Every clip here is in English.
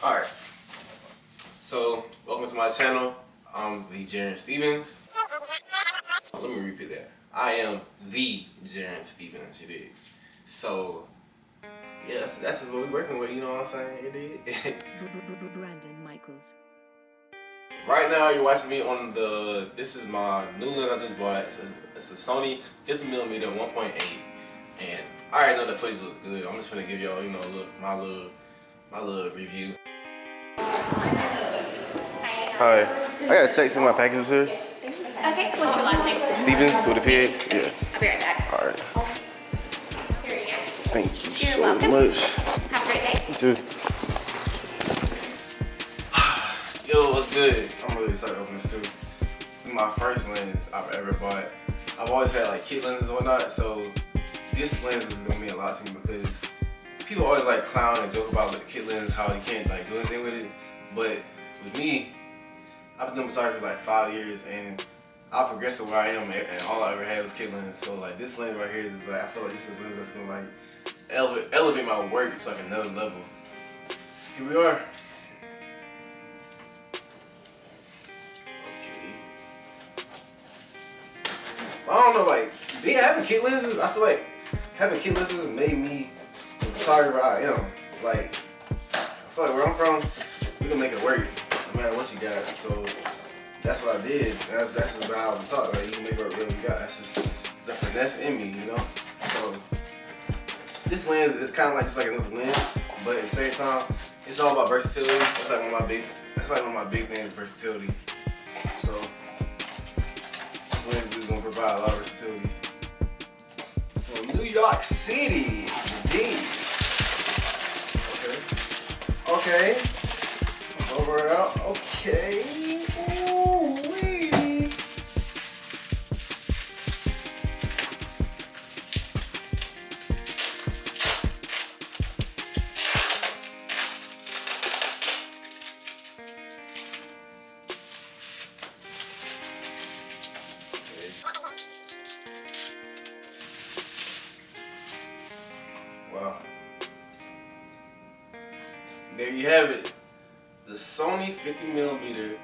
Alright, so welcome to my channel. I'm the Jaren Stevens. Let me repeat that. I am the Jaren Stevens, you did. So, yeah, that's just what we're working with, you know what I'm saying, you did. Brandon Michaels. Right now, you're watching me on this is my new lens I just bought. It's a Sony 50mm 1.8. And I already know the footage looks good. I'm just gonna give y'all, you know, my little review. Hi. I got a text in my packages here. Okay, what's your last name? Stevens with a PH? Okay, Yeah. I'll be right back. Alright. Here you go. Thank you You're so welcome. much. Have a great day. You too. Yo, what's good? I'm really excited to open this too. This is my first lens I've ever bought. I've always had like kit lenses and whatnot, so this lens is gonna mean a lot to me because people always like clown and joke about with the kit lens, how you can't like do anything with it. But with me, I've been doing photography for like 5 years and I progressed to where I am and all I ever had was kit lenses. So like this lens right here is like, I feel like this is a lens that's gonna like elevate my work to like another level. Here we are. Okay. I don't know, like, me having kit lenses, I feel like having kit lenses has made me the photographer I am. Like, I feel like where I'm from, we can make it work no matter what you got. So that's what I did. That's just how I talk. Like, you can make it work whatever you got. That's just the finesse in me, you know? So this lens is kind of like just like another lens, but at the same time, it's all about versatility. That's like one of my big things, versatility. So this lens is gonna provide a lot of versatility. From New York City, indeed. Okay. Over and out. Okay. Ooh-wee. Wow. There you have it. The Sony 50mm.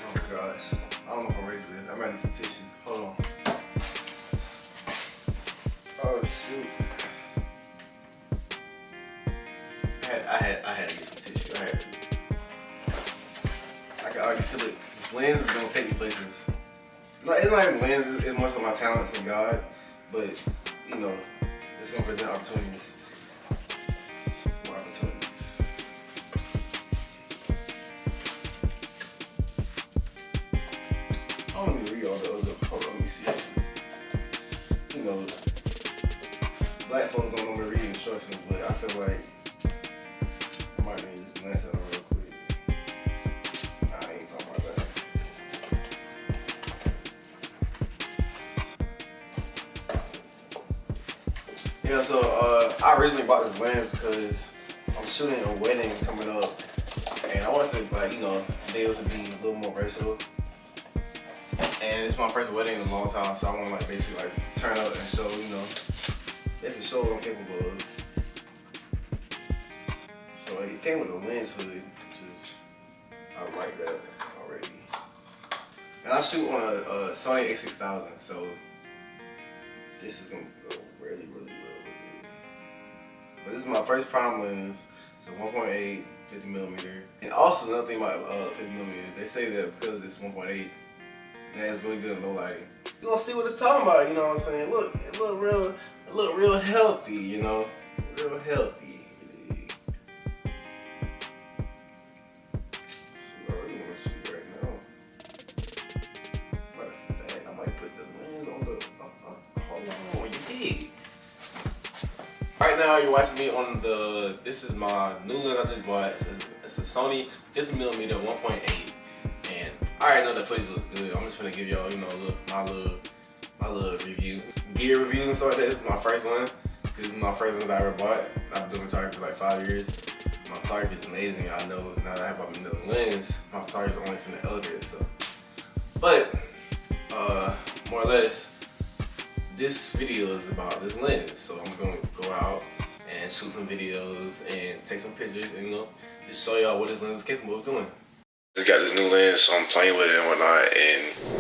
Oh my gosh. I don't know if I'm ready for this. I might need some tissue. Hold on. Oh shoot. I had to get some tissue. I had to. I can already feel it. This lens is gonna take me places. Like, it's not even lenses, it's more so my talents and God. But, you know, it's gonna present opportunities. More opportunities. I don't even read all the other, hold on, let me see actually. You know, black folks don't normally read instructions, but I feel like I might need to just glance at them real quick. Nah, I ain't talking about that. Yeah, so I originally bought this lens because I'm shooting a wedding coming up, and I wanted to, like, you know, be able to be a little more versatile. And it's my first wedding in a long time, so I want to like basically like turn up and show, you know, basically show what I'm capable of. So it came with a lens hood, which is, I like that already. And I shoot on a Sony a6000, so this is gonna go really well with it. But this is my first prime lens. It's a 1.8 50mm. And also another thing about 50mm, they say that because it's 1.8, that it's really good in low lighting. You gonna see what it's talking about, you know what I'm saying? Look, it look real healthy, you know, real healthy. So I really wanna shoot right now. Matter of fact, I might put the lens on the. Hold on, you did. Right now, you're watching me on this is my new lens I just bought. It's a Sony 50mm 1.8. And I already know the footage looks good. I'm just gonna give y'all, you know, my little review. Gear review and stuff like that. This is my first one. This is my first lens I ever bought. I've been doing photography for like 5 years. My photography is amazing. I know now that I have another lens, my photography is only from the elevator, so. But, more or less, this video is about this lens. So I'm going to go out and shoot some videos and take some pictures and, you know, just show y'all what this lens is capable of doing. Just got this new lens, so I'm playing with it and whatnot, and